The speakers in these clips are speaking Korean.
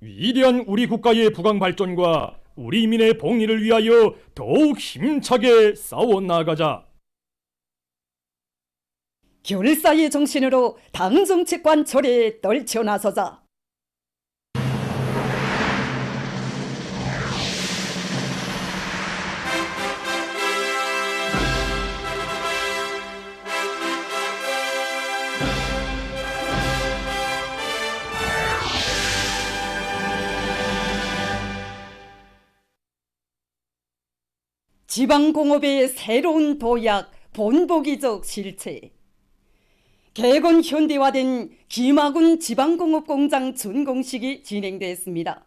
위대한 우리 국가의 부강 발전과 우리 민의 복리를 위하여 더욱 힘차게 싸워 나가자. 결사의 정신으로 당 정책 관철에 떨쳐나서자. 지방공업의 새로운 도약, 본보기적 실체. 개건 현대화된 김학운 지방공업공장 준공식이 진행됐습니다.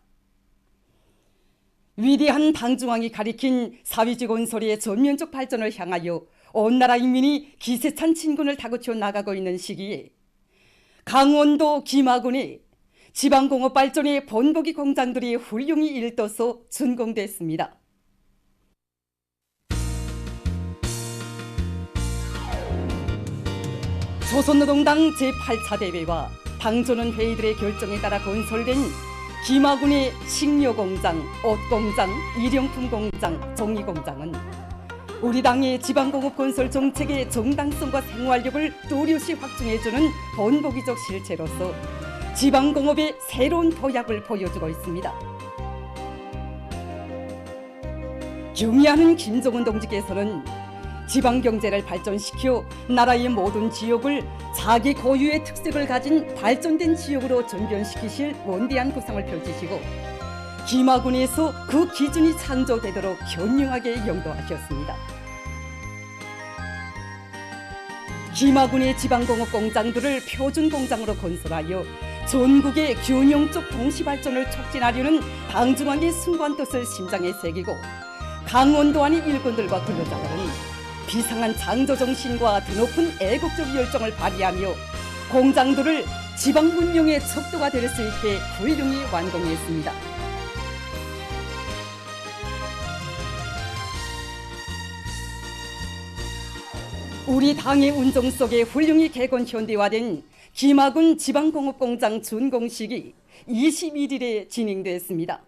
위대한 당중앙이 가리킨 사회주의 건설의 전면적 발전을 향하여 온 나라 인민이 기세찬 진군을 다그쳐 나가고 있는 시기에 강원도 김학운의 지방공업 발전의 본보기 공장들이 훌륭히 일떠서 준공됐습니다. 조선노동당 제8차 대회와 당조는 회의들의 결정에 따라 건설된 김학운의 식료공장, 옷공장, 일용품공장, 종이공장은 우리 당의 지방공업 건설 정책의 정당성과 생활력을 뚜렷이 확증해주는 본보기적 실체로서 지방공업의 새로운 도약을 보여주고 있습니다. 경의하는 김정은 동지께서는 지방경제를 발전시켜 나라의 모든 지역을 자기 고유의 특색을 가진 발전된 지역으로 전변시키실 원대한 구상을 펼치시고 김학운에서 그 기준이 창조되도록 현명하게 영도하셨습니다. 김학운의 지방공업 공장들을 표준공장으로 건설하여 전국의 균형적 동시발전을 촉진하려는 당중앙의 순고한 뜻을 심장에 새기고 강원도 안의 일꾼들과 근로자들은 비상한 창조정신과 드높은 애국적 열정을 발휘하며 공장들을 지방 문명의 척도가 될 수 있게 훌륭히 완공했습니다. 우리 당의 운정 속에 훌륭히 개건 현대화된 김학운 지방공업공장 준공식이 21일에 진행됐습니다.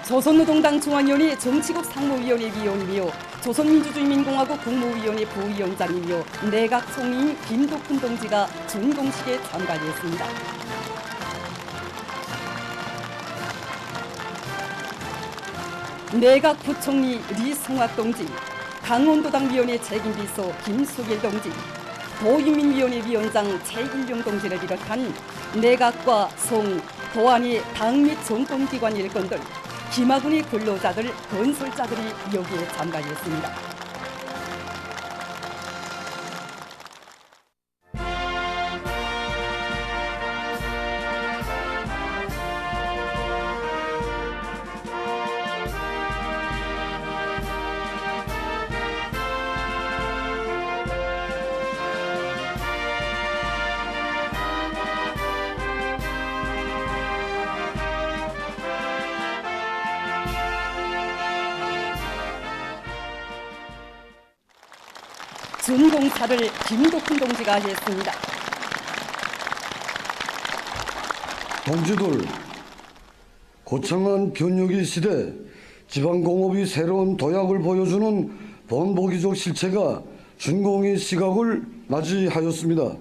조선노동당 중앙위원회 정치국 상무위원회 위원이며 조선민주주의민공화국 국무위원회 부위원장이며 내각 총리인 김덕훈 동지가 준공식에 참가했습니다. 내각 부총리 리성학 동지, 강원도당 위원회 책임비서 김수길 동지, 도인민위원회 위원장 최일용 동지를 비롯한 내각과 송, 도안의 당 및 정권기관 일꾼들, 김학운의 근로자들, 건설자들이 여기에 참가했습니다. 준공사를 김덕훈 동지가 했습니다. 동지들, 고창한 변혁의 시대 지방공업이 새로운 도약을 보여주는 본보기적 실체가 준공의 시각을 맞이하였습니다.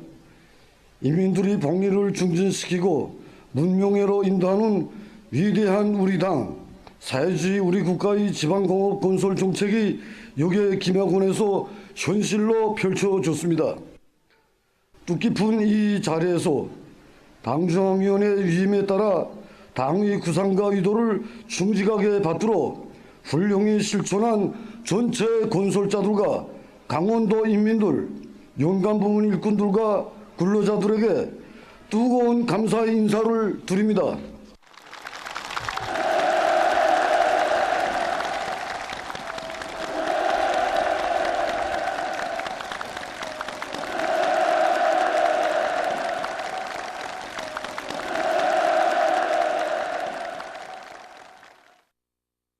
인민들이 복리를 증진시키고 문명회로 인도하는 위대한 우리 당, 사회주의 우리 국가의 지방공업 건설 정책이 여기에 김학운에서 현실로 펼쳐졌습니다. 뜻깊은 이 자리에서 당중앙위원회 위임에 따라 당의 구상과 의도를 충직하게 받들어 훌륭히 실천한 전체 건설자들과 강원도 인민들, 연간 부문 일꾼들과 근로자들에게 뜨거운 감사의 인사를 드립니다.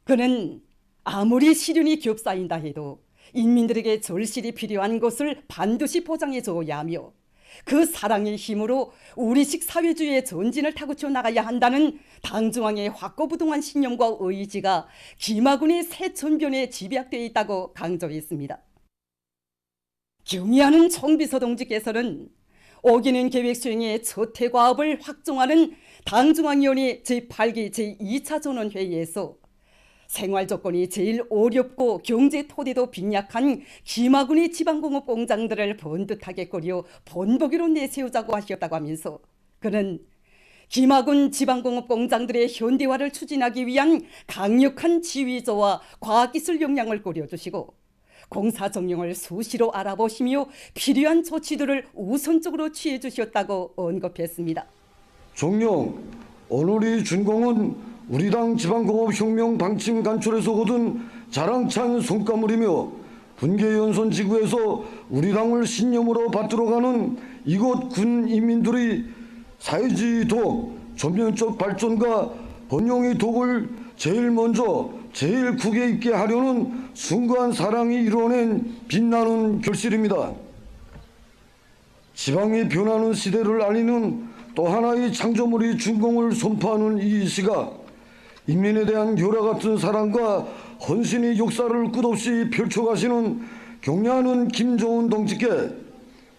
그는 아무리 시련이 겹싸인다 해도 인민들에게 절실히 필요한 것을 반드시 보장해 줘야 하며 그 사랑의 힘으로 우리식 사회주의의 전진을 타고쳐 나가야 한다는 당중앙의 확고부동한 신념과 의지가 김학군의 새 전변에 집약되어 있다고 강조했습니다. 경의하는 정비서 동지께서는 오기는 계획 수행의 저태과업을 확정하는 당중앙위원회 제8기 제2차 전원회의에서 생활 조건이 제일 어렵고 경제 토대도 빈약한 김학군의 지방공업 공장들을 번듯하게 꾸려 본보기로 내세우자고 하셨다고 하면서 그는 김학군 지방공업 공장들의 현대화를 추진하기 위한 강력한 지휘조와 과학기술 역량을 꾸려주시고 공사 정령을 수시로 알아보시며 필요한 조치들을 우선적으로 취해 주셨다고 언급했습니다. 종령, 오늘이 준공은 우리 당 지방공업혁명 방침 간철에서 거둔 자랑찬 성과물이며 분계연선 지구에서 우리 당을 신념으로 받들어가는 이곳 군 인민들이 사회주의 독, 전면적 발전과 번영의 독을 제일 먼저 제일 크게 있게 하려는 순수한 사랑이 이뤄낸 빛나는 결실입니다. 지방이 변하는 시대를 알리는 또 하나의 창조물이 준공을 선포하는 이 시가 인민에 대한 열화 같은 사랑과 헌신의 역사를 끝없이 펼쳐가시는 경례하는 김정은 동지께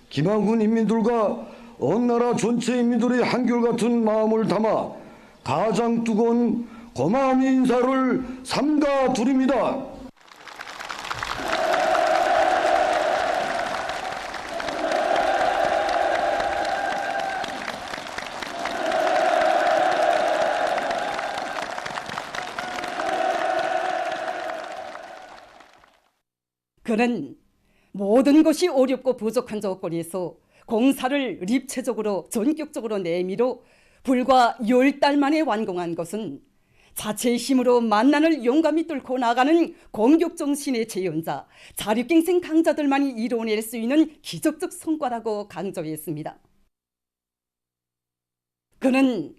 김학군 인민들과 온 나라 전체 인민들의 한결같은 마음을 담아 가장 뜨거운 고마움의 인사를 삼가 드립니다. 그는 모든 것이 어렵고 부족한 조건에서 공사를 입체적으로 전격적으로 내밀어 불과 10달 만에 완공한 것은 자체의 힘으로 만난을 용감히 뚫고 나가는 공격정신의 재연자, 자립갱생 강자들만이 이뤄낼 수 있는 기적적 성과라고 강조했습니다. 그는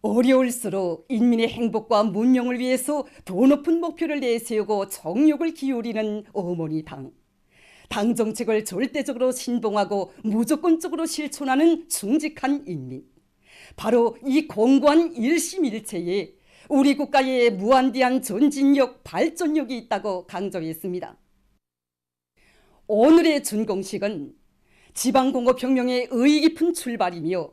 어려울수록 인민의 행복과 문명을 위해서 더 높은 목표를 내세우고 정욕을 기울이는 어머니 당 정책을 절대적으로 신봉하고 무조건적으로 실천하는 충직한 인민. 바로 이 공고한 일심일체에 우리 국가의 무한대한 전진력, 발전력이 있다고 강조했습니다. 오늘의 준공식은 지방공업혁명의 의의 깊은 출발이며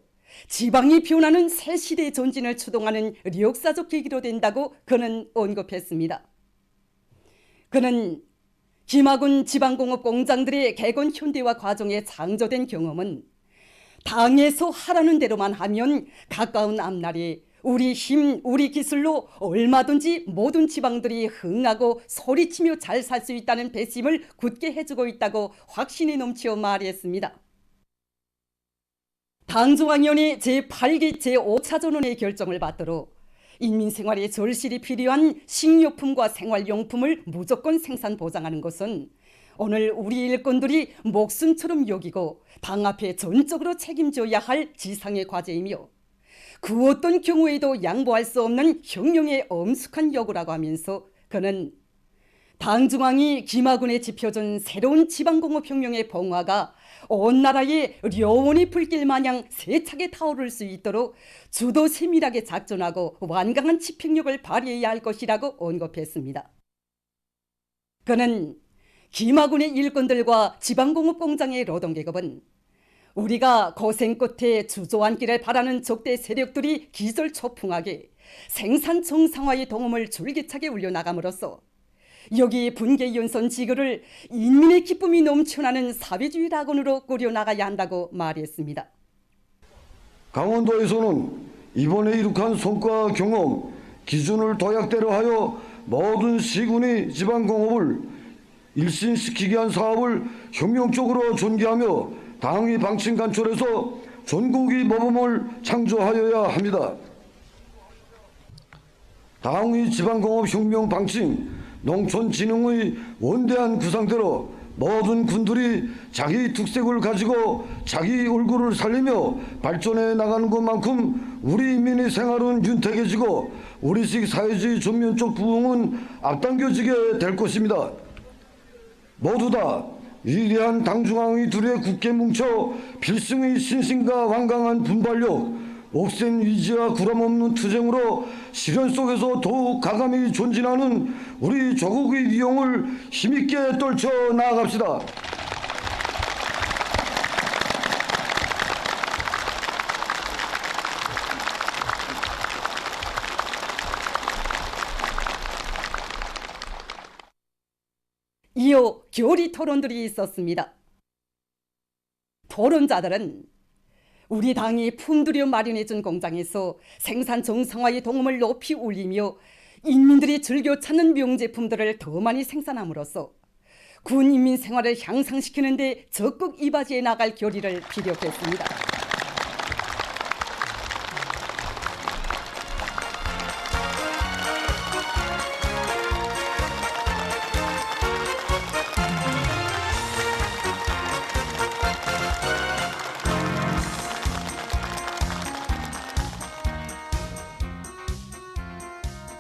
지방이 변하는 새 시대의 전진을 추동하는 역사적 계기로 된다고 그는 언급했습니다. 그는 김학군 지방공업 공장들의 개건 현대화 과정에 창조된 경험은 당에서 하라는 대로만 하면 가까운 앞날에 우리 힘, 우리 기술로 얼마든지 모든 지방들이 흥하고 소리치며 잘 살 수 있다는 배심을 굳게 해주고 있다고 확신이 넘치어 말했습니다. 당중앙위원회 제8기 제5차 전원의 결정을 받들어 인민생활에 절실히 필요한 식료품과 생활용품을 무조건 생산 보장하는 것은 오늘 우리 일꾼들이 목숨처럼 여기고 당 앞에 전적으로 책임져야 할 지상의 과제이며 그 어떤 경우에도 양보할 수 없는 혁명의 엄숙한 요구라고 하면서 그는 당중앙이 김학군에 짚어준 새로운 지방공업혁명의 봉화가 온 나라에 려원의 불길 마냥 세차게 타오를 수 있도록 주도 세밀하게 작전하고 완강한 집행력을 발휘해야 할 것이라고 언급했습니다. 그는 김학군의 일꾼들과 지방공업공장의 노동계급은 우리가 고생 끝에 주저앉기를 바라는 적대 세력들이 기절초풍하게 생산 정상화의 동음을 줄기차게 울려나감으로써 여기 분계연선 지구를 인민의 기쁨이 넘쳐나는 사회주의 낙원으로 꾸려나가야 한다고 말했습니다. 강원도에서는 이번에 이룩한 성과 경험, 기준을 도약대로 하여 모든 시군의 지방공업을 일신시키게 한 사업을 혁명적으로 전개하며 당의 방침 간철에서 전국의 모범을 창조하여야 합니다. 당의 지방공업혁명 방침, 농촌진흥의 원대한 구상대로 모든 군들이 자기 특색을 가지고 자기 얼굴을 살리며 발전해 나가는 것만큼 우리 인민의 생활은 윤택해지고 우리식 사회주의 전면적 부흥은 앞당겨지게 될 것입니다. 모두 다 위대한 당중앙의 둘에 굳게 뭉쳐 필승의 신신과 완강한 분발력, 옥센 의지와 구람없는 투쟁으로 시련 속에서 더욱 가감히 존진하는 우리 조국의 위용을 힘있게 떨쳐 나아갑시다. 이어 교리 토론들이 있었습니다. 토론자들은 우리 당이 품들여 마련해준 공장에서 생산 정상화의 동음을 높이 올리며 인민들이 즐겨 찾는 명제품들을 더 많이 생산함으로써 군 인민 생활을 향상시키는 데 적극 이바지해 나갈 결의를 피력했습니다.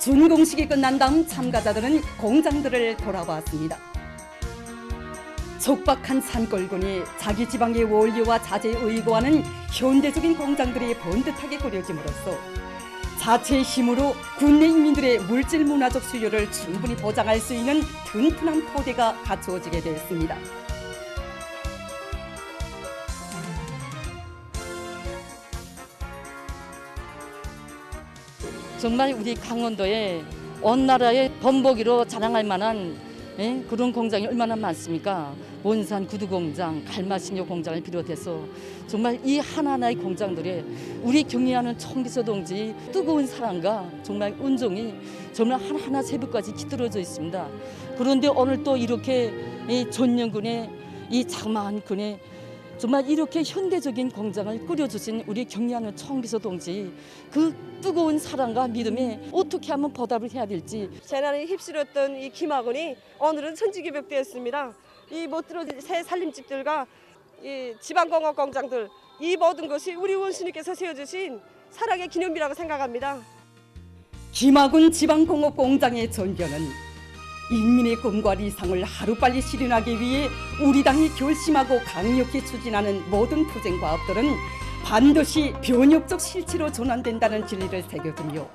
준공식이 끝난 다음 참가자들은 공장들을 돌아보았습니다. 촉박한 산골군이 자기 지방의 원료와 자재에 의거하는 현대적인 공장들이 번듯하게 꾸려짐으로써 자체의 힘으로 국내 인민들의 물질 문화적 수요를 충분히 보장할 수 있는 튼튼한 토대가 갖추어지게 되었습니다. 정말 우리 강원도에 온 나라의 번복이로 자랑할 만한 그런 공장이 얼마나 많습니까? 원산 구두공장, 갈마신료 공장을 비롯해서 정말 이 하나하나의 공장들에 우리 경의하는 총비서 동지 뜨거운 사랑과 정말 은종이 정말 하나하나 새벽까지 깃들어져 있습니다. 그런데 오늘 또 이렇게 이 전년군의 이 장마한 군에 정말 이렇게 현대적인 공장을 꾸려주신 우리 경의하는 총비서 동지 그 뜨거운 사랑과 믿음에 어떻게 하면 보답을 해야 될지 재난에 휩쓸렸던 이 김학원이 오늘은 천지개벽되었습니다. 이 못 들어진 새 살림집들과 이 지방공업 공장들 이 모든 것이 우리 원수님께서 세워주신 사랑의 기념비라고 생각합니다. 김학군 지방공업 공장의 전변은 인민의 꿈과理想을 하루빨리 실현하기 위해 우리 당이 결심하고 강력히 추진하는 모든 투쟁 과업들은 반드시 변혁적 실체로 전환된다는 진리를 새겨두며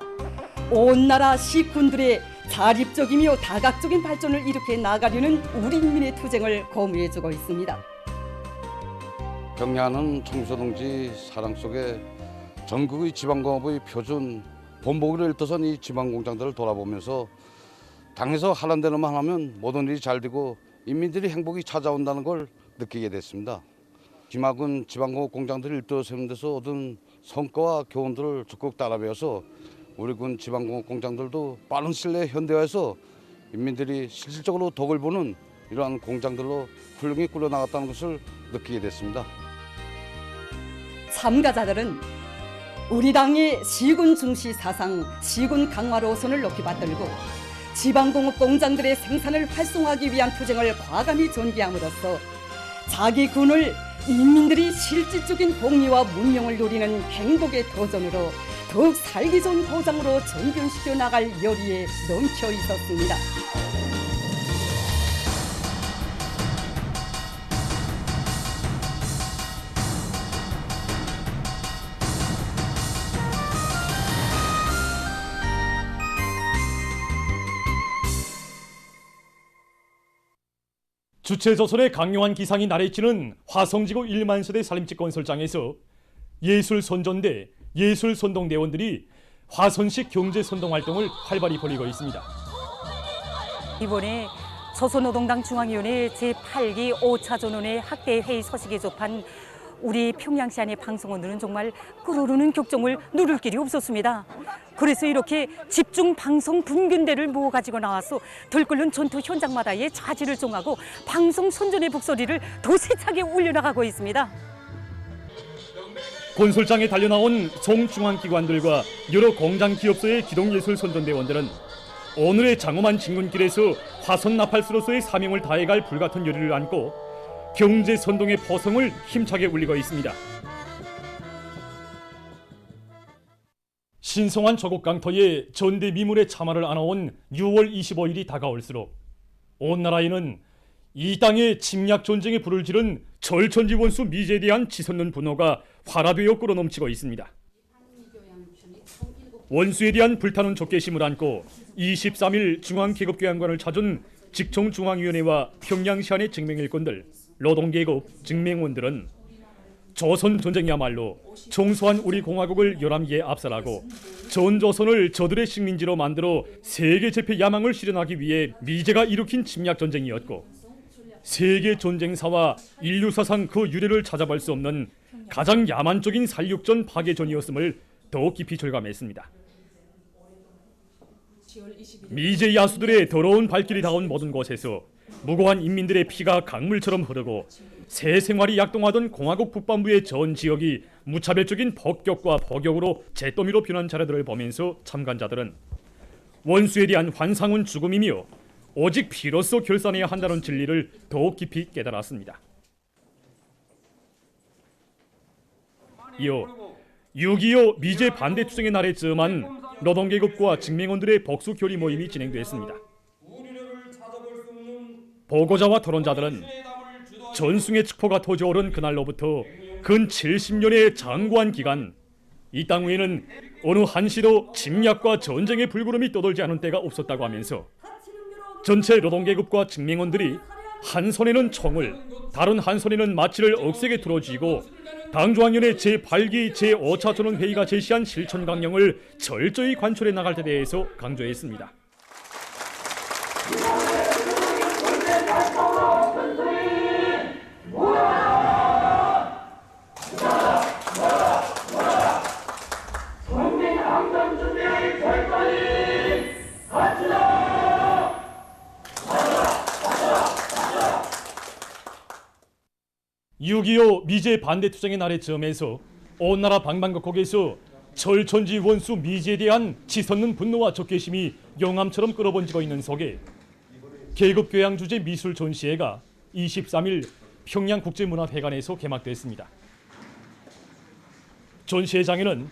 온 나라 시군들의 자립적이며 다각적인 발전을 일으켜 나가려는 우리 인민의 투쟁을 거무해주고 있습니다. 경의하는 총비서 동지 사랑 속에 전국의 지방공업의 표준 본보기를 일떠선 이 지방공장들을 돌아보면서 당에서 하란 대로만 하면 모든 일이 잘 되고 인민들이 행복이 찾아온다는 걸 느끼게 됐습니다. 김학군 지방공업 공장들을 일도로 세우는 데서 얻은 성과와 교훈들을 적극 따라배워서 우리 군 지방공업 공장들도 빠른 시일 내에 현대화해서 인민들이 실질적으로 덕을 보는 이러한 공장들로 훌륭히 꾸려나갔다는 것을 느끼게 됐습니다. 참가자들은 우리 당의 시군 중시 사상, 시군 강화 노선을 높이 받들고 지방공업 공장들의 생산을 활성화하기 위한 투쟁을 과감히 전개함으로써 자기 군을 인민들이 실질적인 복리와 문명을 누리는 행복의 도전으로 더욱 살기 좋은 보장으로 전변시켜 나갈 열의에 넘쳐 있었습니다. 주체조선의 강요한 기상이 나래치는 화성지구 1만 세대 살림집 건설장에서 예술선전대, 예술선동대원들이 화선식 경제선동활동을 활발히 벌이고 있습니다. 이번에 조선노동당 중앙위원회 제8기 5차 전원회 학대회의 소식에 접한 우리 평양시 안의 방송원들은 정말 끓어오르는 격정을 누를 길이 없었습니다. 그래서 이렇게 집중 방송 분균대를 모아가지고 나와서 들끓는 전투 현장마다의 자질을 종하고 방송 선전의 북소리를 더 세차게 울려나가고 있습니다. 건설장에 달려나온 송중앙기관들과 여러 공장 기업소의 기동예술 선전대원들은 오늘의 장엄한 진군길에서 화선 나팔수로서의 사명을 다해갈 불같은 열의를 안고 경제선동의 포성을 힘차게 울리고 있습니다. 신성한 조국 강터에 전대미문의 참화를 안아온 6월 25일이 다가올수록 온 나라에는 이 땅에 침략 전쟁의 불을 지른 절천지 원수 미제에 대한 치솟는 분노가 활화되어 끌어넘치고 있습니다. 원수에 대한 불타는 적개심을 안고 23일 중앙계급교양관을 찾은 직통중앙위원회와 평양시안의 증맹일꾼들, 노동계급, 증맹원들은 조선전쟁이야말로 총소한 우리 공화국을 11개에 압살하고 전조선을 저들의 식민지로 만들어 세계 제패 야망을 실현하기 위해 미제가 일으킨 침략전쟁이었고 세계 전쟁사와 인류사상 그 유래를 찾아볼 수 없는 가장 야만적인 살육전 파괴전이었음을 더욱 깊이 절감했습니다. 미제 야수들의 더러운 발길이 닿은 모든 곳에서 무고한 인민들의 피가 강물처럼 흐르고 새 생활이 약동하던 공화국 북반부의 전 지역이 무차별적인 폭격과 포격으로 잿더미로 변한 자료들을 보면서 참관자들은 원수에 대한 환상은 죽음이며 오직 피로써 결산해야 한다는 진리를 더욱 깊이 깨달았습니다. 이어 6.25 미제 반대 투쟁의 날에 즈음한 노동계급과 증맹원들의 복수 교리 모임이 진행됐습니다. 보고자와 토론자들은 전숭의 칙포가 터져오른 그날로부터 근 70년의 장구한 기간, 이 땅 위에는 어느 한시도 침략과 전쟁의 불구름이 떠돌지 않은 때가 없었다고 하면서 전체 노동계급과 증맹원들이 한 손에는 총을, 다른 한 손에는 마치를 억세게 들어쥐고 당중앙위원회 제8기 제5차 전원회의가 제시한 실천 강령을 철저히 관철해 나갈 때 대해서 강조했습니다. (6.25) 미제 반대 투쟁의 날의 즈음에서 온 나라 방방곡곡에서 절천지 원수 미제에 대한 치솟는 분노와 적개심이 용암처럼 끌어번지고 있는 속에 계급교양 주제 미술 전시회가 23일 평양국제문화회관에서 개막됐습니다. 전시회장에는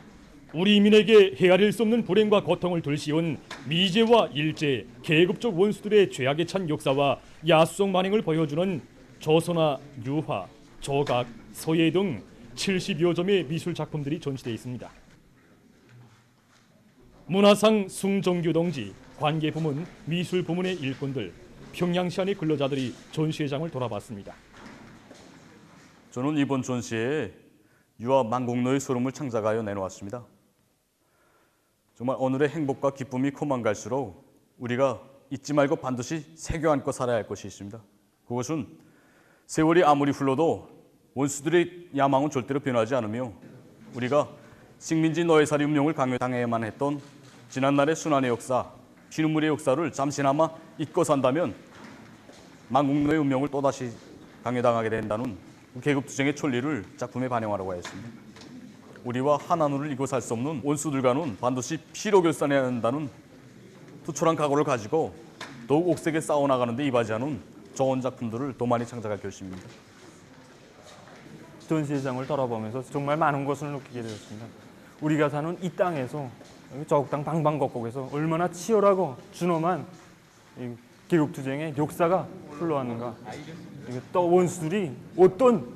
우리 인민에게 헤아릴 수 없는 불행과 고통을 들씌운 미제와 일제, 계급적 원수들의 죄악에 찬 역사와 야수성 만행을 보여주는 조선화, 유화, 조각, 서예 등 70여 점의 미술 작품들이 전시되어 있습니다. 문화상 숭정규 동지, 관계부문, 미술부문의 일꾼들, 평양시안의 근로자들이 전시회장을 돌아봤습니다. 저는 이번 전시회에 유아 만곡노의 소름을 창작하여 내놓았습니다. 정말 오늘의 행복과 기쁨이 커만 갈수록 우리가 잊지 말고 반드시 새겨 안고 살아야 할 것이 있습니다. 그것은 세월이 아무리 흘러도 원수들의 야망은 절대로 변하지 않으며 우리가 식민지 노예살이 운명을 강요당해야만 했던 지난날의 순환의 역사, 피눈물의 역사를 잠시나마 잊고 산다면 만국노의 운명을 또다시 강요당하게 된다는 계급투쟁의 천리를 작품에 반영하라고 하였습니다. 우리와 한 하늘을 이고 살 수 없는 원수들과는 반드시 피로 결산해야 한다는 투철한 각오를 가지고 더욱 옥색에 싸워나가는 데 이바지하는 좋은 작품들을 더 많이 창작할 결심입니다. 전시회장을 돌아보면서 정말 많은 것을 느끼게 되었습니다. 우리가 사는 이 땅에서 저국 땅 방방곡곡에서 얼마나 치열하고 준엄한 계급투쟁의 역사가 흘러왔는가. 또 원수들이 어떤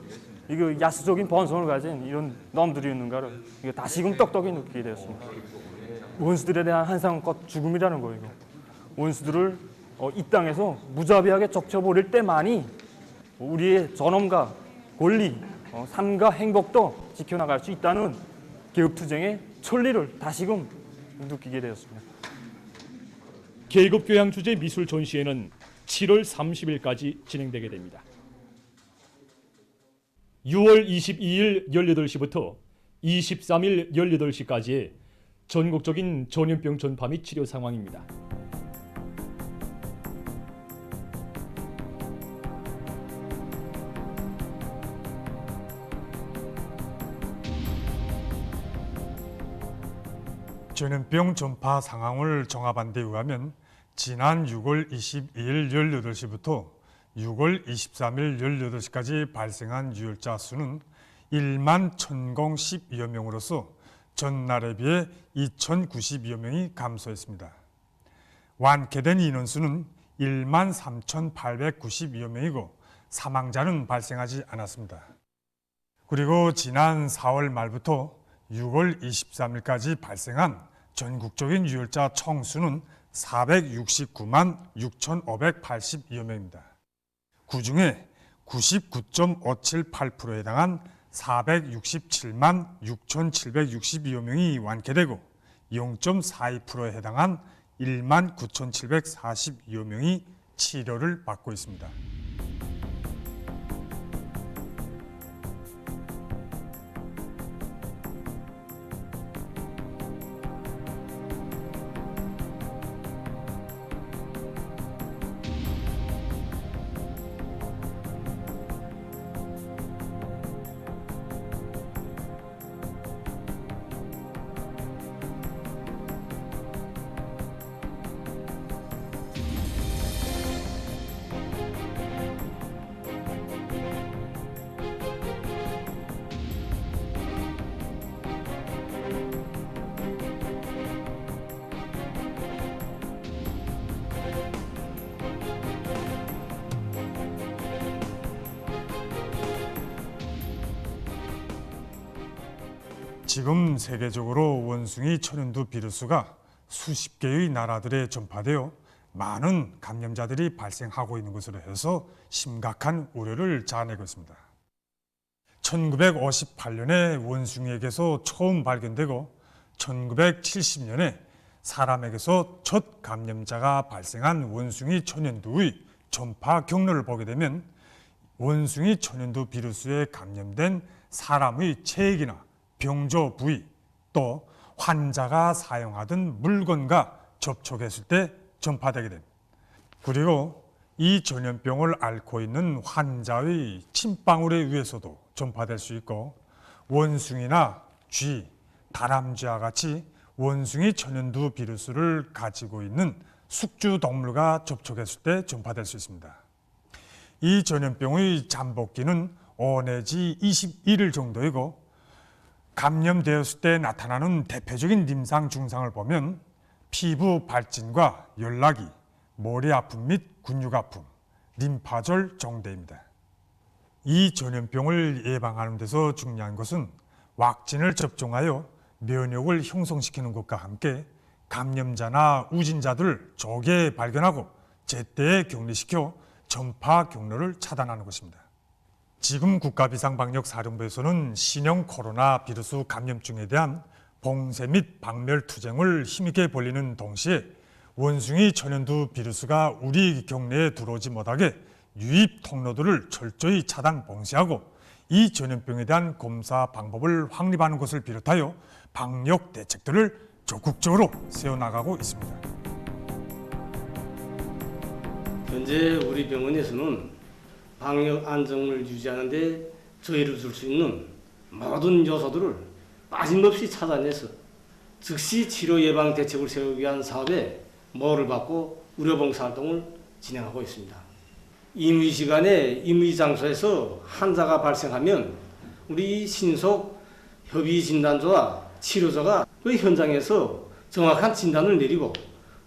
야수적인 본성을 가진 이런 놈들이었는가를 다시금 똑똑히 느끼게 되었습니다. 원수들에 대한 한상은 곧 죽음이라는 거예요. 원수들을 이 땅에서 무자비하게 적셔버릴 때만이 우리의 존엄과 권리, 삶과 행복도 지켜나갈 수 있다는 계급투쟁의 천리를 다시금 느끼게 되었습니다. 계급교양 주제 미술 전시회는 7월 30일까지 진행되게 됩니다. 6월 22일 18시부터 23일 18시까지의 전국적인 전염병 전파 및 치료 상황입니다. 전염병 전파 상황을 종합한 데 의하면 지난 6월 22일 18시부터 6월 23일 18시까지 발생한 유혈자 수는 1만 1,012여 명으로서 전날에 비해 2,092여 명이 감소했습니다. 완쾌된 인원수는 1만 3,892여 명이고 사망자는 발생하지 않았습니다. 그리고 지난 4월 말부터 6월 23일까지 발생한 전국적인 유혈자 총수는 469만 6,582여 명입니다. 그중에 99.578%에 해당한 467만 6,762여 명이 완쾌되고 0.42%에 해당한 1만 9,742여 명이 치료를 받고 있습니다. 지금 세계적으로 원숭이 천연두 비루스가 수십 개의 나라들에 전파되어 많은 감염자들이 발생하고 있는 것으로 해서 심각한 우려를 자아내고 있습니다. 1958년에 원숭이에게서 처음 발견되고 1970년에 사람에게서 첫 감염자가 발생한 원숭이 천연두의 전파 경로를 보게 되면 원숭이 천연두 비루스에 감염된 사람의 체액이나 병조 부위 또 환자가 사용하던 물건과 접촉했을 때 전파되게 됩니다. 그리고 이 전염병을 앓고 있는 환자의 침방울에 의해서도 전파될 수 있고 원숭이나 쥐, 다람쥐와 같이 원숭이 천연두 비루스를 가지고 있는 숙주 동물과 접촉했을 때 전파될 수 있습니다. 이 전염병의 잠복기는 5 내지 21일 정도이고 감염되었을 때 나타나는 대표적인 임상 증상을 보면 피부 발진과 열나기, 머리 아픔 및 근육 아픔, 림파절 정대입니다. 이 전염병을 예방하는 데서 중요한 것은 왁신을 접종하여 면역을 형성시키는 것과 함께 감염자나 우진자들을 조기에 발견하고 제때에 격리시켜 전파 경로를 차단하는 것입니다. 지금 국가비상방역사령부에서는 신형 코로나 비루스 감염증에 대한 봉쇄 및 박멸 투쟁을 힘있게 벌이는 동시에 원숭이 천연두 비루스가 우리 경내에 들어오지 못하게 유입 통로들을 철저히 차단 봉쇄하고 이 전염병에 대한 검사 방법을 확립하는 것을 비롯하여 방역 대책들을 적극적으로 세워나가고 있습니다. 현재 우리 병원에서는 방역 안정을 유지하는 데 저희를 줄 수 있는 모든 요소들을 빠짐없이 찾아내서 즉시 치료 예방 대책을 세우기 위한 사업에 모를 받고 의료봉사 활동을 진행하고 있습니다. 임의 시간에 임의 장소에서 환자가 발생하면 우리 신속 협의 진단조와 치료조가 그 현장에서 정확한 진단을 내리고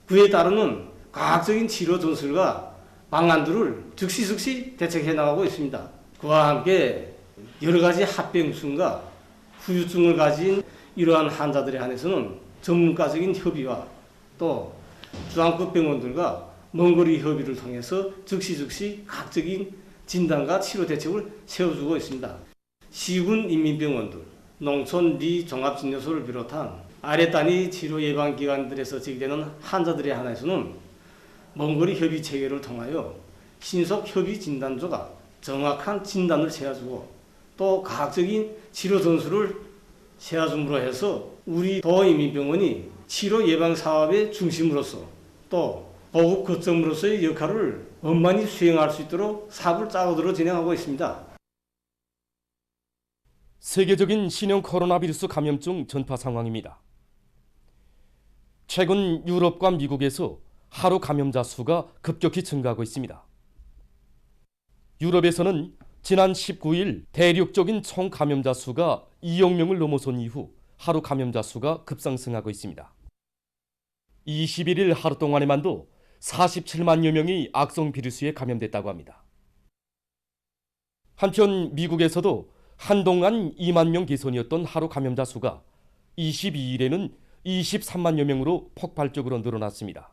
그에 따르는 과학적인 치료 전술과 방안들을 즉시 대책해 나가고 있습니다. 그와 함께 여러 가지 합병증과 후유증을 가진 이러한 환자들에 한해서는 전문가적인 협의와 또 중앙급 병원들과 먼거리 협의를 통해서 즉시 과학적인 진단과 치료 대책을 세워주고 있습니다. 시군 인민병원들, 농촌 리 종합진료소를 비롯한 아래 단위 치료 예방 기관들에서 제기되는 환자들에 한해서는 먼거리 협의 체계를 통하여 신속 협의 진단조가 정확한 진단을 세워주고 또 과학적인 치료 전술을 세워줌으로 해서 우리 도인민병원이 치료 예방 사업의 중심으로서 또 보급 거점으로서의 역할을 원만히 수행할 수 있도록 사업을 짜고들어 진행하고 있습니다. 세계적인 신형 코로나 비루스 감염증 전파 상황입니다. 최근 유럽과 미국에서 하루 감염자 수가 급격히 증가하고 있습니다. 유럽에서는 지난 19일 대륙적인 총 감염자 수가 2억 명을 넘어선 이후 하루 감염자 수가 급상승하고 있습니다. 21일 하루 동안에만도 47만여 명이 악성 비루스에 감염됐다고 합니다. 한편 미국에서도 한동안 2만 명 기선이었던 하루 감염자 수가 22일에는 23만여 명으로 폭발적으로 늘어났습니다.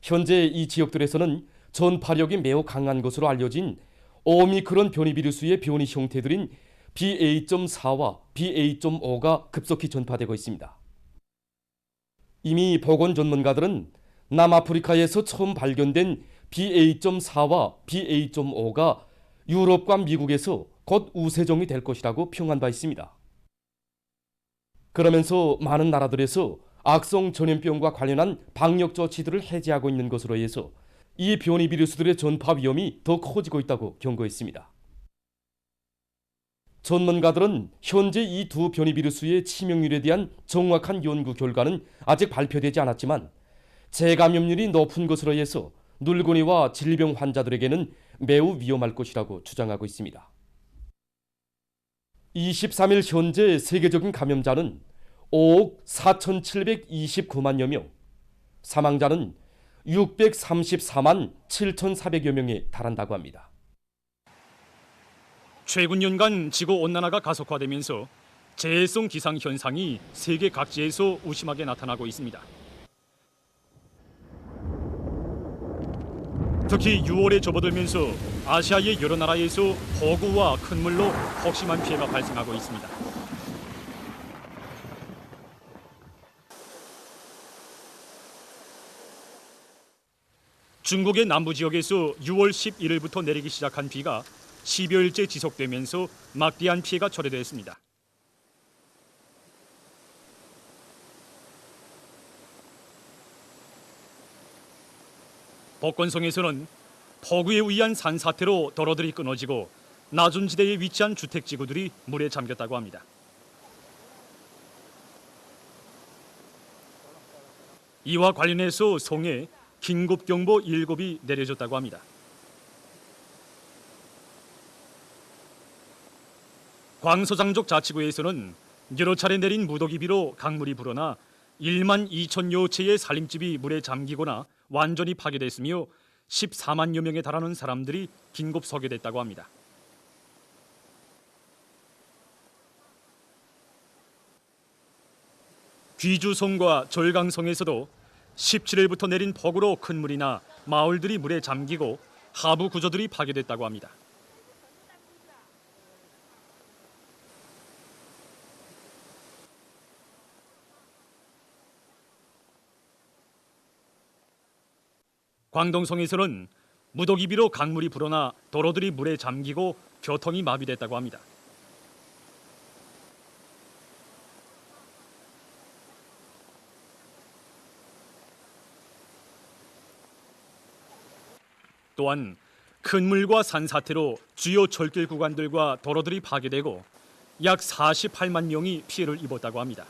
현재 이 지역들에서는 전파력이 매우 강한 것으로 알려진 오미크론 변이 비루스의 변이 형태들인 BA.4와 BA.5가 급속히 전파되고 있습니다. 이미 보건 전문가들은 남아프리카에서 처음 발견된 BA.4와 BA.5가 유럽과 미국에서 곧 우세종이 될 것이라고 평한 바 있습니다. 그러면서 많은 나라들에서 악성 전염병과 관련한 방역 조치들을 해제하고 있는 것으로 해서 이 변이 비루스들의 전파 위험이 더 커지고 있다고 경고했습니다. 전문가들은 현재 이 두 변이 비루스의 치명률에 대한 정확한 연구 결과는 아직 발표되지 않았지만 재감염률이 높은 것으로 해서 늙은이와 질병 환자들에게는 매우 위험할 것이라고 주장하고 있습니다. 23일 현재 세계적인 감염자는 5억 4,729만여 명, 사망자는 634만 7,400여 명에 달한다고 합니다. 최근 연간 지구온난화가 가속화되면서 재해성 기상 현상이 세계 각지에서 우심하게 나타나고 있습니다. 특히 6월에 접어들면서 아시아의 여러 나라에서 폭우와 큰 물로 혹심한 피해가 발생하고 있습니다. 중국의 남부 지역에서 6월 11일부터 내리기 시작한 비가 10여일째 지속되면서 막대한 피해가 초래됐습니다. 복건성에서는 폭우에 의한 산사태로 도로들이 끊어지고 낮은 지대에 위치한 주택지구들이 물에 잠겼다고 합니다. 이와 관련해서 송에 긴급경보 7이 내려졌다고 합니다. 광서장족 자치구에서는 여러 차례 내린 무더기비로 강물이 불어나 1만 2천여 채의 살림집이 물에 잠기거나 완전히 파괴됐으며 14만여 명에 달하는 사람들이 긴급 소개됐다고 합니다. 귀주성과 절강성에서도 17일부터 내린 폭우로 큰 물이 나 마을들이 물에 잠기고 하부 구조들이 파괴됐다고 합니다. 광동성에서는 무더기비로 강물이 불어나 도로들이 물에 잠기고 교통이 마비됐다고 합니다. 또한 큰 물과 산사태로 주요 철길 구간들과 도로들이 파괴되고 약 48만 명이 피해를 입었다고 합니다.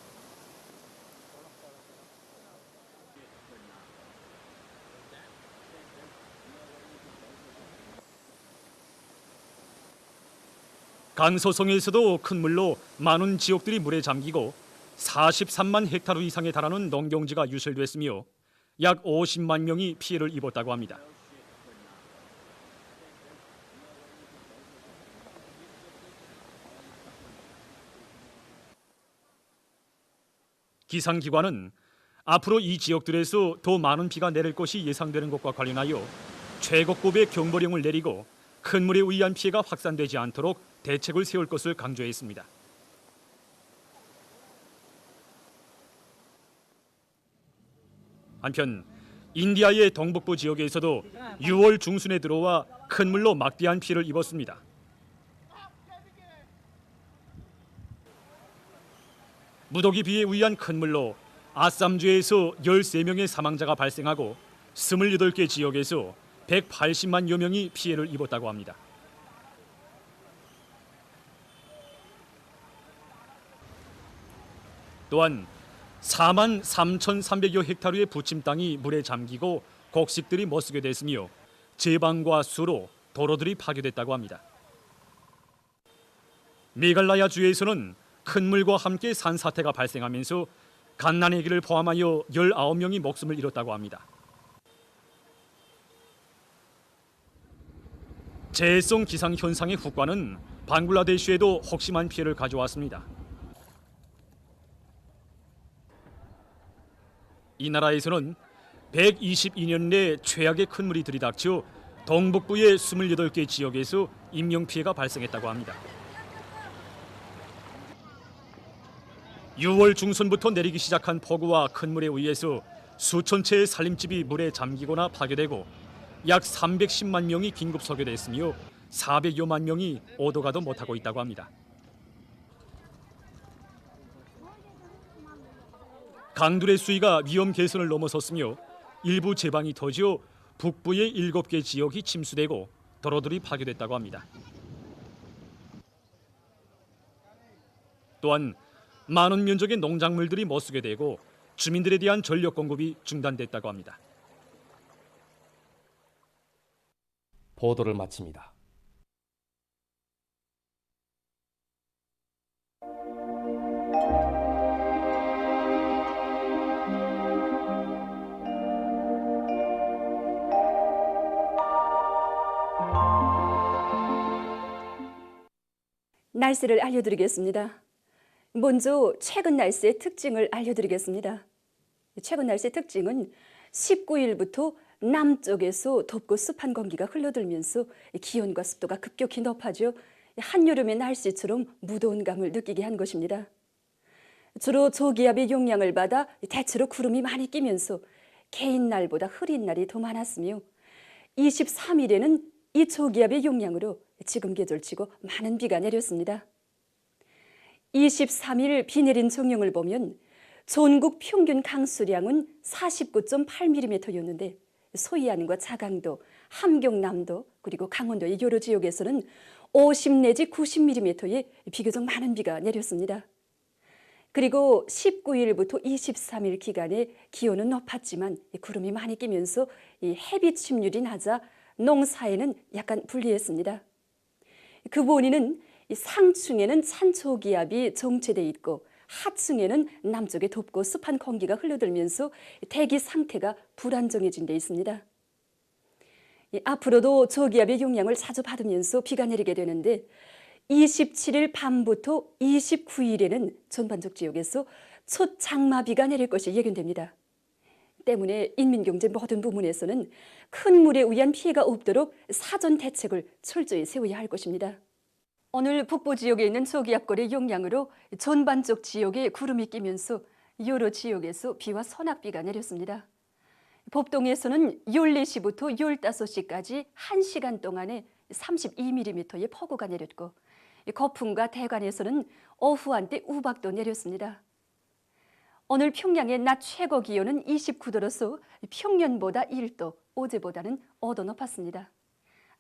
강서성에서도 큰 물로 많은 지역들이 물에 잠기고 43만 헥타르 이상에 달하는 농경지가 유실됐으며 약 50만 명이 피해를 입었다고 합니다. 기상기관은 앞으로 이 지역들에서 더 많은 비가 내릴 것이 예상되는 것과 관련하여 최고급의 경보령을 내리고 큰 물에 의한 피해가 확산되지 않도록 대책을 세울 것을 강조했습니다. 한편 인디아의 동북부 지역에서도 6월 중순에 들어와 큰 물로 막대한 피해를 입었습니다. 무더기 비에 의한 큰 물로 아쌈주에서 13명의 사망자가 발생하고 28개 지역에서 180만여 명이 피해를 입었다고 합니다. 또한 4만 3,300여 헥타르의 부침 땅이 물에 잠기고 곡식들이 못쓰게 됐으며 제방과 수로 도로들이 파괴됐다고 합니다. 메갈라야 주에서는 큰 물과 함께 산사태가 발생하면서 갓난아기를 포함하여 19명이 목숨을 잃었다고 합니다. 재해성 기상 현상의 후과는 방글라데시에도 혹심한 피해를 가져왔습니다. 이 나라에서는 122년 내 최악의 큰 물이 들이닥쳐 동북부의 28개 지역에서 인명피해가 발생했다고 합니다. 6월 중순부터 내리기 시작한 폭우와 큰 물에 의해서 수천 채의 살림집이 물에 잠기거나 파괴되고 약 310만 명이 긴급 소개됐으며 400여만 명이 오도 가도 못하고 있다고 합니다. 강들의 수위가 위험 계선을 넘어섰으며 일부 제방이 터져 북부의 7개 지역이 침수되고 도로들이 파괴됐다고 합니다. 또한 많은 면적의 농작물들이 못 쓰게 되고 주민들에 대한 전력 공급이 중단됐다고 합니다. 보도를 마칩니다. 날씨를 알려드리겠습니다. 먼저 최근 날씨의 특징을 알려드리겠습니다. 최근 날씨의 특징은 19일부터 남쪽에서 덥고 습한 공기가 흘러들면서 기온과 습도가 급격히 높아져 한여름의 날씨처럼 무더운 감을 느끼게 한 것입니다. 주로 저기압의 영향을 받아 대체로 구름이 많이 끼면서 개인 날보다 흐린 날이 더 많았으며 23일에는 이 저기압의 영향으로 지금 계절치고 많은 비가 내렸습니다. 23일 비 내린 정령을 보면 전국 평균 강수량은 49.8mm였는데 소이안과 자강도, 함경남도 그리고 강원도의 여러 지역에서는 50 내지 90mm의 비교적 많은 비가 내렸습니다. 그리고 19일부터 23일 기간에 기온은 높았지만 구름이 많이 끼면서 이 햇빛 침률이 낮아 농사에는 약간 불리했습니다. 그 원인은 상층에는 찬초기압이 정체돼 있고 하층에는 남쪽에 덥고 습한 공기가 흘러들면서 대기 상태가 불안정해진 데 있습니다. 앞으로도 저기압의 영향을 자주 받으면서 비가 내리게 되는데 27일 밤부터 29일에는 전반적 지역에서 첫 장마비가 내릴 것이 예견됩니다. 때문에 인민경제 모든 부문에서는 큰 물에 의한 피해가 없도록 사전 대책을 철저히 세워야 할 것입니다. 오늘 북부 지역에 있는 저기압골의 영향으로 전반적 지역에 구름이 끼면서 여러 지역에서 비와 소낙비가 내렸습니다. 법동에서는 14시부터 15시까지 1시간 동안에 32mm의 폭우가 내렸고 거풍과 대관에서는 오후 한때 우박도 내렸습니다. 오늘 평양의 낮 최고 기온은 29도로서 평년보다 1도, 어제보다는 5도 높았습니다.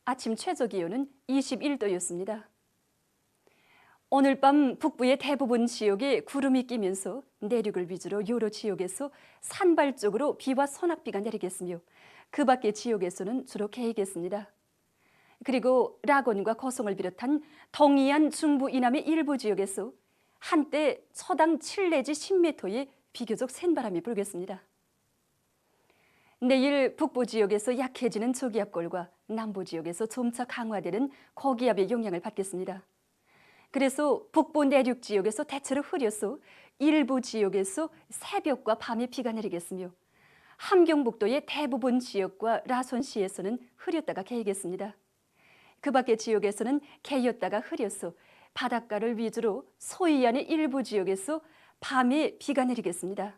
아침 최저 기온은 21도였습니다. 오늘 밤 북부의 대부분 지역에 구름이 끼면서 내륙을 위주로 여러 지역에서 산발적으로 비와 소낙비가 내리겠으며 그 밖의 지역에서는 주로 개이겠습니다. 그리고 라곤과 고성을 비롯한 동해안 중부 이남의 일부 지역에서 한때 초당 7 내지 10m의 비교적 센 바람이 불겠습니다. 내일 북부 지역에서 약해지는 저기압골과 남부 지역에서 점차 강화되는 고기압의 영향을 받겠습니다. 그래서 북부 내륙 지역에서 대체로 흐려서 일부 지역에서 새벽과 밤에 비가 내리겠으며 함경북도의 대부분 지역과 라손시에서는 흐렸다가 개이겠습니다. 그 밖의 지역에서는 개였다가 흐려서 바닷가를 위주로 소이안의 일부 지역에서 밤에 비가 내리겠습니다.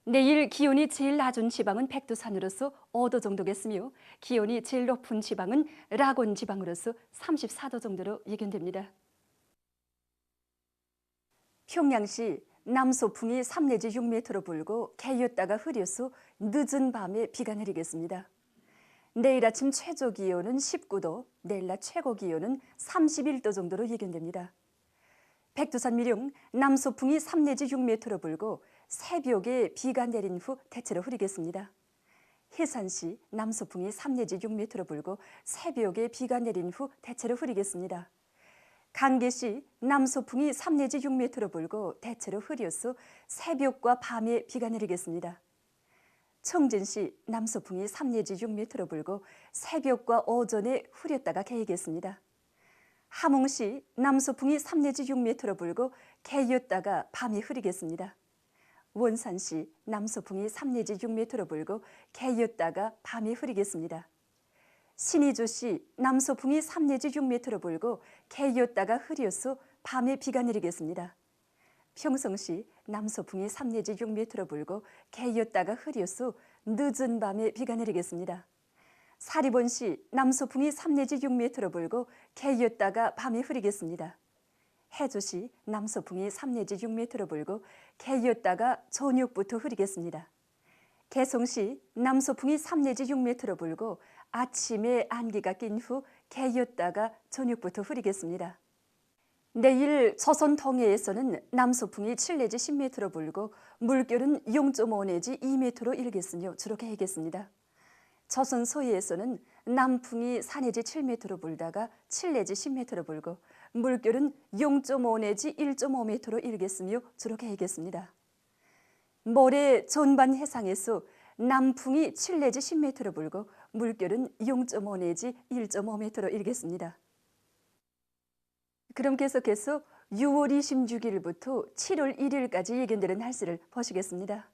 내일 기온이 제일 낮은 지방은 백두산으로서 5도 정도겠으며 기온이 제일 높은 지방은 라곤 지방으로서 34도 정도로 예견됩니다. 평양시 남소풍이 3 내지 6m로 불고 개였다가 흐려서 늦은 밤에 비가 내리겠습니다. 내일 아침 최저 기온은 19도, 내일 낮 최고 기온은 31도 정도로 예견됩니다. 백두산 미령 남소풍이 3 내지 6m로 불고 새벽에 비가 내린 후 대체로 흐리겠습니다. 해산시 남소풍이 3 내지 6m로 불고 새벽에 비가 내린 후 대체로 흐리겠습니다. 강계시 남소풍이 3 내지 6m로 불고 대체로 흐려서 새벽과 밤에 비가 내리겠습니다. 청진시 남서풍이 3 내지 6m로 불고 새벽과 오전에 흐렸다가 개겠습니다. 함흥시 남서풍이 3 내지 6m로 불고 개였다가 밤이 흐리겠습니다. 원산시 남서풍이 3 내지 6m로 불고 개였다가 밤이 흐리겠습니다. 신의주시 남서풍이 3 내지 6m로 불고 개였다가 흐려서 밤에 비가 내리겠습니다. 평성시 남서풍이 3 내지 6m로 불고 개였다가 흐려서 늦은 밤에 비가 내리겠습니다. 사리본시 남서풍이 3 내지 6m로 불고 개였다가 밤이 흐리겠습니다. 해주시 남서풍이 3 내지 6m로 불고 개였다가 저녁부터 흐리겠습니다. 개성시 남서풍이 3 내지 6m로 불고 아침에 안개가 낀 후 개였다가 저녁부터 흐리겠습니다. 내일 조선 동해에서는 남서풍이 7 내지 10m로 불고 물결은 0.5 내지 2m로 일겠으며 주로 개겠습니다. 조선 서해에서는 남풍이 4 내지 7m로 불다가 7 내지 10m로 불고 물결은 0.5 내지 1.5m로 일겠으며 주로 개겠습니다. 모레 전반 해상에서 남풍이 7 내지 10m로 불고 물결은 0.5 내지 1.5m로 일겠습니다. 그럼 계속해서 6월 26일부터 7월 1일까지 예견되는 날씨를 보시겠습니다.